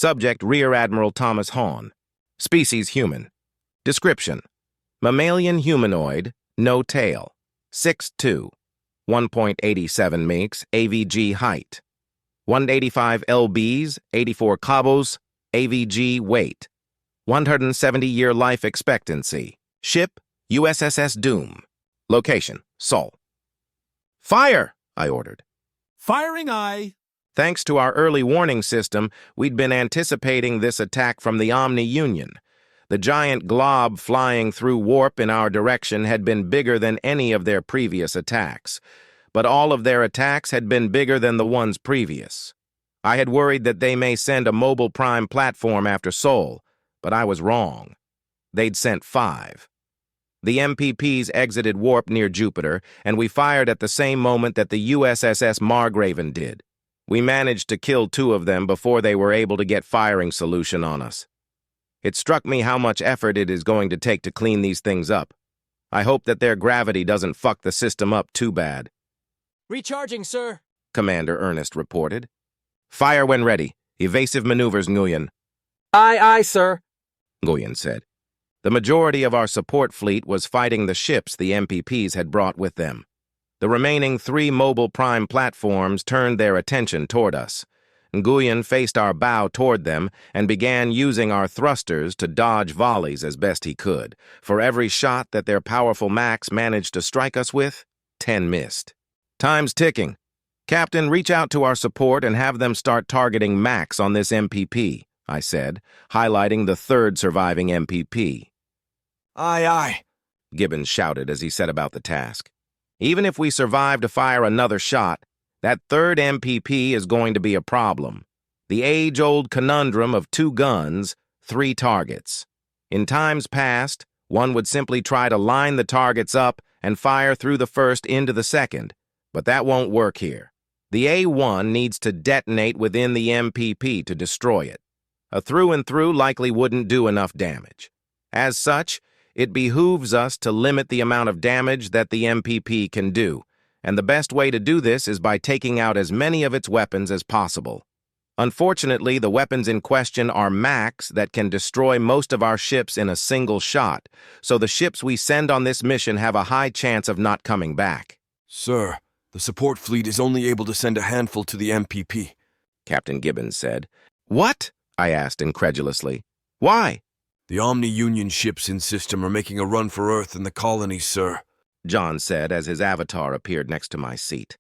Subject Rear Admiral Thomas Hahn. Species human. Description: mammalian humanoid, no tail. 6'2", 1.87 metres, AVG height. 185 lbs, 84 cabos, AVG weight. 170-year life expectancy. Ship, USS Doom. Location, Sol. Fire! I ordered. Firing aye. Thanks to our early warning system, we'd been anticipating this attack from the Omni-Union. The giant glob flying through warp in our direction had been bigger than any of their previous attacks, but all of their attacks had been bigger than the ones previous. I had worried that they may send a mobile prime platform after Sol, but I was wrong. They'd sent 5. The MPPs exited warp near Jupiter, and we fired at the same moment that the USS Margraven did. We managed to kill 2 of them before they were able to get firing solution on us. It struck me how much effort it is going to take to clean these things up. I hope that their gravity doesn't fuck the system up too bad. Recharging, sir, Commander Ernest reported. Fire when ready. Evasive maneuvers, Nguyen. Aye, aye, sir, Nguyen said. The majority of our support fleet was fighting the ships the MPPs had brought with them. The remaining 3 mobile prime platforms turned their attention toward us. Nguyen faced our bow toward them and began using our thrusters to dodge volleys as best he could. For every shot that their powerful Macs managed to strike us with, 10 missed. Time's ticking. Captain, reach out to our support and have them start targeting Macs on this MPP, I said, highlighting the 3rd surviving MPP. Aye, aye, Gibbons shouted as he set about the task. Even if we survive to fire another shot, that 3rd MPP is going to be a problem. The age-old conundrum of 2 guns, 3 targets. In times past, one would simply try to line the targets up and fire through the first into the second, but that won't work here. The A1 needs to detonate within the MPP to destroy it. A through-and-through likely wouldn't do enough damage. As such, it behooves us to limit the amount of damage that the MPP can do, and the best way to do this is by taking out as many of its weapons as possible. Unfortunately, the weapons in question are Macs that can destroy most of our ships in a single shot, so the ships we send on this mission have a high chance of not coming back. Sir, the support fleet is only able to send a handful to the MPP, Captain Gibbons said. What? I asked incredulously. Why? The Omni-Union ships in system are making a run for Earth and the colonies, sir, John said as his avatar appeared next to my seat.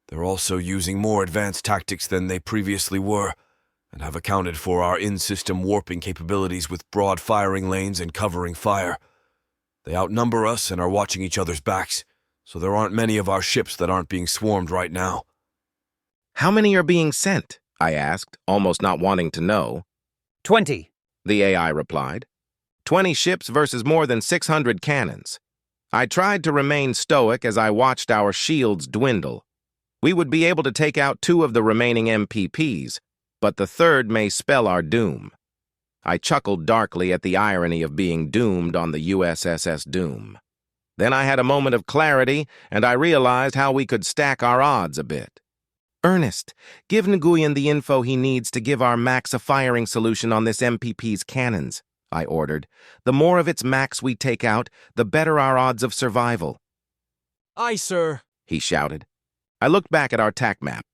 They're also using more advanced tactics than they previously were, and have accounted for our in-system warping capabilities with broad firing lanes and covering fire. They outnumber us and are watching each other's backs, so there aren't many of our ships that aren't being swarmed right now. How many are being sent? I asked, almost not wanting to know. 20, The AI replied. 20 ships versus more than 600 cannons. I tried to remain stoic as I watched our shields dwindle. We would be able to take out 2 of the remaining MPPs, but the 3rd may spell our doom. I chuckled darkly at the irony of being doomed on the USS Doom. Then I had a moment of clarity, and I realized how we could stack our odds a bit. Ernest, give Nguyen the info he needs to give our Macs a firing solution on this MPP's cannons, I ordered. The more of its Macs we take out, the better our odds of survival. aye, sir, He shouted. I looked back at our TAC map.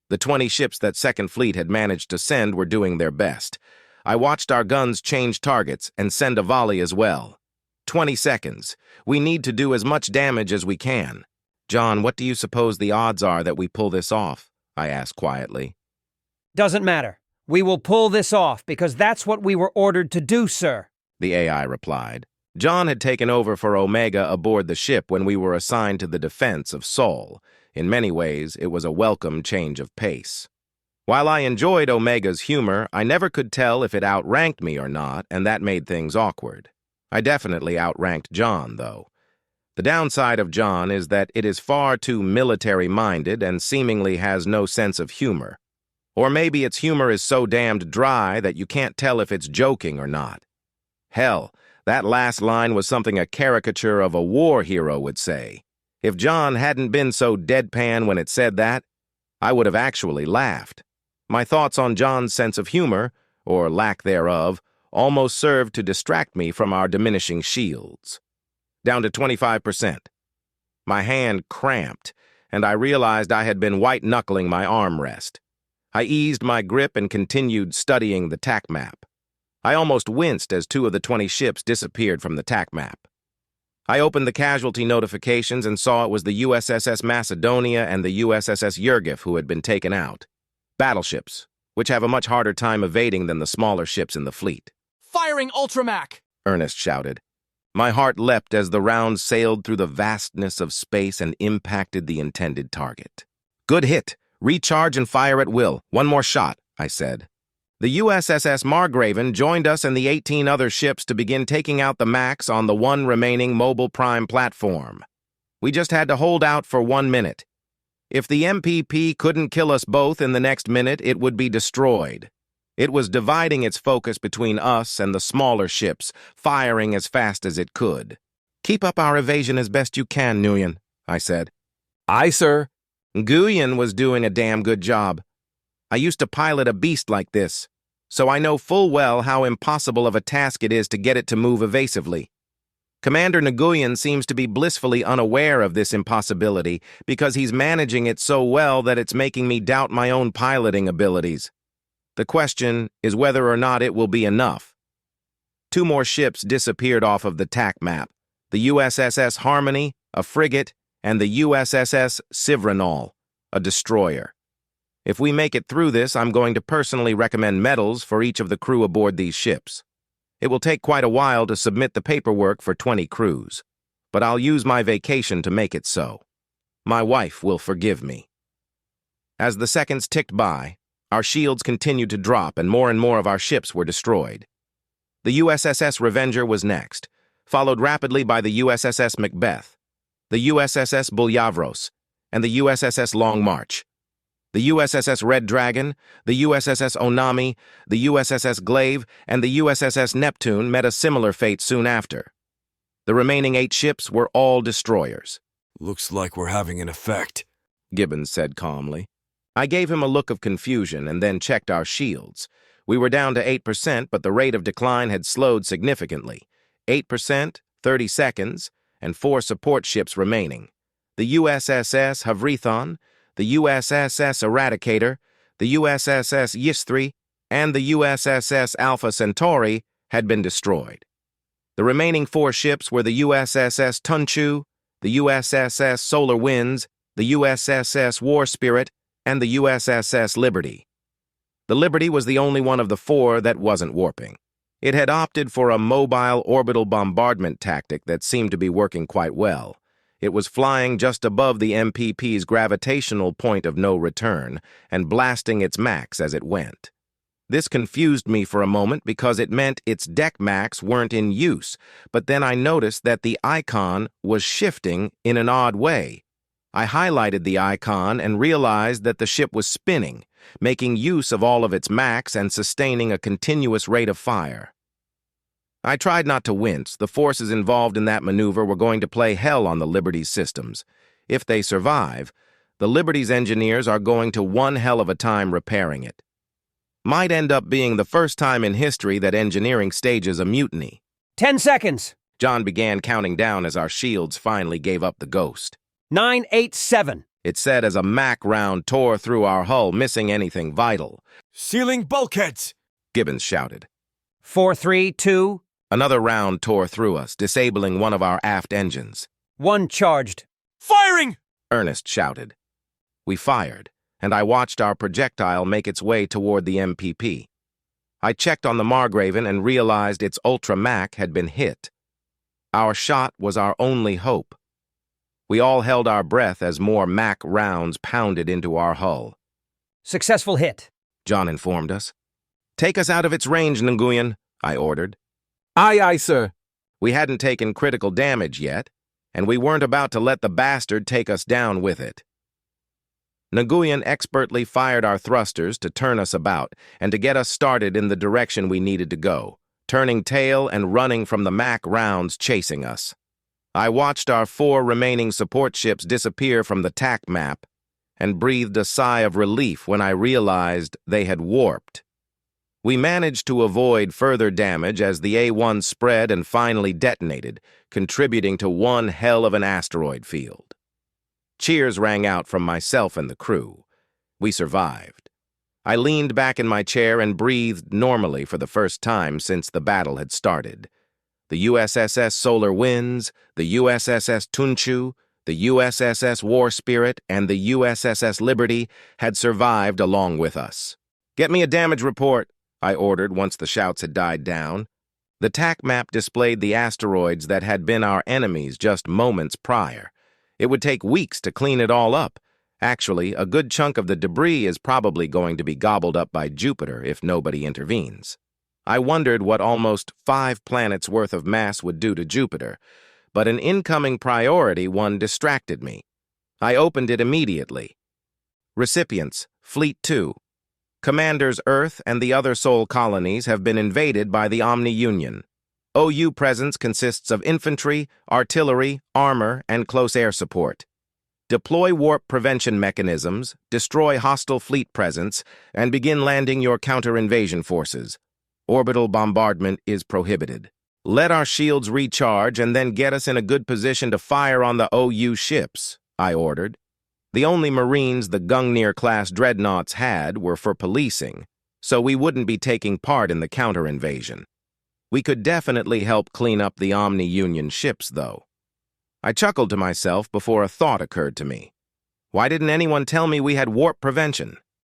The 20 ships that Second Fleet had managed to send were doing their best. I watched our guns change targets and send a volley as well. 20 seconds. We need to do as much damage as we can. John, what do you suppose the odds are that we pull this off? I asked quietly. Doesn't matter. We will pull this off because that's what we were ordered to do, sir, The AI replied. John had taken over for Omega aboard the ship when we were assigned to the defense of Sol. In many ways, it was a welcome change of pace. While I enjoyed Omega's humor, I never could tell if it outranked me or not, and that made things awkward. I definitely outranked John, though. The downside of John is that it is far too military-minded and seemingly has no sense of humor. Or maybe its humor is so damned dry that you can't tell if it's joking or not. Hell, that last line was something a caricature of a war hero would say. If John hadn't been so deadpan when it said that, I would have actually laughed. My thoughts on John's sense of humor, or lack thereof, almost served to distract me from our diminishing shields. Down to 25%. My hand cramped, and I realized I had been white-knuckling my armrest. I eased my grip and continued studying the TAC map. I almost winced as 2 of the 20 ships disappeared from the TAC map. I opened the casualty notifications and saw it was the USSS Macedonia and the USSS Yurgif who had been taken out. Battleships, which have a much harder time evading than the smaller ships in the fleet. Firing Ultramac! Ernest shouted. My heart leapt as the round sailed through the vastness of space and impacted the intended target. Good hit. Recharge and fire at will. 1 more shot, I said. The USSS Margraven joined us and the 18 other ships to begin taking out the Macs on the 1 remaining mobile prime platform. We just had to hold out for 1 minute. If the MPP couldn't kill us both in the next minute, it would be destroyed. It was dividing its focus between us and the smaller ships, firing as fast as it could. Keep up our evasion as best you can, Nguyen, I said. Aye, sir. Nguyen was doing a damn good job. I used to pilot a beast like this, so I know full well how impossible of a task it is to get it to move evasively. Commander Nguyen seems to be blissfully unaware of this impossibility because he's managing it so well that it's making me doubt my own piloting abilities. The question is whether or not it will be enough. 2 more ships disappeared off of the TAC map, the USSS Harmony, a frigate, and the USSS Sivranol, a destroyer. If we make it through this, I'm going to personally recommend medals for each of the crew aboard these ships. It will take quite a while to submit the paperwork for 20 crews, but I'll use my vacation to make it so. My wife will forgive me. As the seconds ticked by, our shields continued to drop and more of our ships were destroyed. The USSS Revenger was next, followed rapidly by the USSS Macbeth, the USSS Bulyavros, and the USSS Long March. The USSS Red Dragon, the USSS Onami, the USSS Glaive, and the USSS Neptune met a similar fate soon after. The remaining 8 ships were all destroyers. Looks like we're having an effect, Gibbons said calmly. I gave him a look of confusion and then checked our shields. We were down to 8%, but the rate of decline had slowed significantly. 8%, 30 seconds, and 4 support ships remaining. The USSS Havrithon, the USSS Eradicator, the USSS Yisthri, and the USSS Alpha Centauri had been destroyed. The remaining 4 ships were the USSS Tunchu, the USSS Solar Winds, the USSS War Spirit, and the USSS Liberty. The Liberty was the only one of the 4 that wasn't warping. It had opted for a mobile orbital bombardment tactic that seemed to be working quite well. It was flying just above the MPP's gravitational point of no return and blasting its max as it went. This confused me for a moment because it meant its deck max weren't in use, but then I noticed that the icon was shifting in an odd way. I highlighted the icon and realized that the ship was spinning, making use of all of its max and sustaining a continuous rate of fire. I tried not to wince. The forces involved in that maneuver were going to play hell on the Liberty's systems. If they survive, the Liberty's engineers are going to one hell of a time repairing it. Might end up being the first time in history that engineering stages a mutiny. 10 seconds. John began counting down as our shields finally gave up the ghost. 9, 8, 7. It said as a Mac round tore through our hull, missing anything vital. Sealing bulkheads! Gibbons shouted. 4, 3, 2. Another round tore through us, disabling one of our aft engines. 1 charged. Firing! Ernest shouted. We fired, and I watched our projectile make its way toward the MPP. I checked on the Margraven and realized its Ultra Mac had been hit. Our shot was our only hope. We all held our breath as more Mac rounds pounded into our hull. Successful hit, John informed us. Take us out of its range, Nguyen, I ordered. Aye, aye, sir. We hadn't taken critical damage yet, and we weren't about to let the bastard take us down with it. Nguyen expertly fired our thrusters to turn us about and to get us started in the direction we needed to go, turning tail and running from the Mac rounds chasing us. I watched our 4 remaining support ships disappear from the TAC map, and breathed a sigh of relief when I realized they had warped. We managed to avoid further damage as the A1 spread and finally detonated, contributing to one hell of an asteroid field. Cheers rang out from myself and the crew. We survived. I leaned back in my chair and breathed normally for the first time since the battle had started. The USSS Solar Winds, the USSS Tunchu, the USSS War Spirit, and the USSS Liberty had survived along with us. "Get me a damage report," I ordered once the shouts had died down. The TAC map displayed the asteroids that had been our enemies just moments prior. It would take weeks to clean it all up. Actually, a good chunk of the debris is probably going to be gobbled up by Jupiter if nobody intervenes. I wondered what almost 5 planets' worth of mass would do to Jupiter, but an incoming priority one distracted me. I opened it immediately. Recipients, Fleet 2. Commanders Earth and the other Sol colonies have been invaded by the Omni-Union. OU presence consists of infantry, artillery, armor, and close air support. Deploy warp prevention mechanisms, destroy hostile fleet presence, and begin landing your counter-invasion forces. Orbital bombardment is prohibited. Let our shields recharge and then get us in a good position to fire on the OU ships, I ordered. The only Marines the Gungnir-class dreadnoughts had were for policing, so we wouldn't be taking part in the counter-invasion. We could definitely help clean up the Omni-Union ships, though. I chuckled to myself before a thought occurred to me. Why didn't anyone tell me we had warp prevention?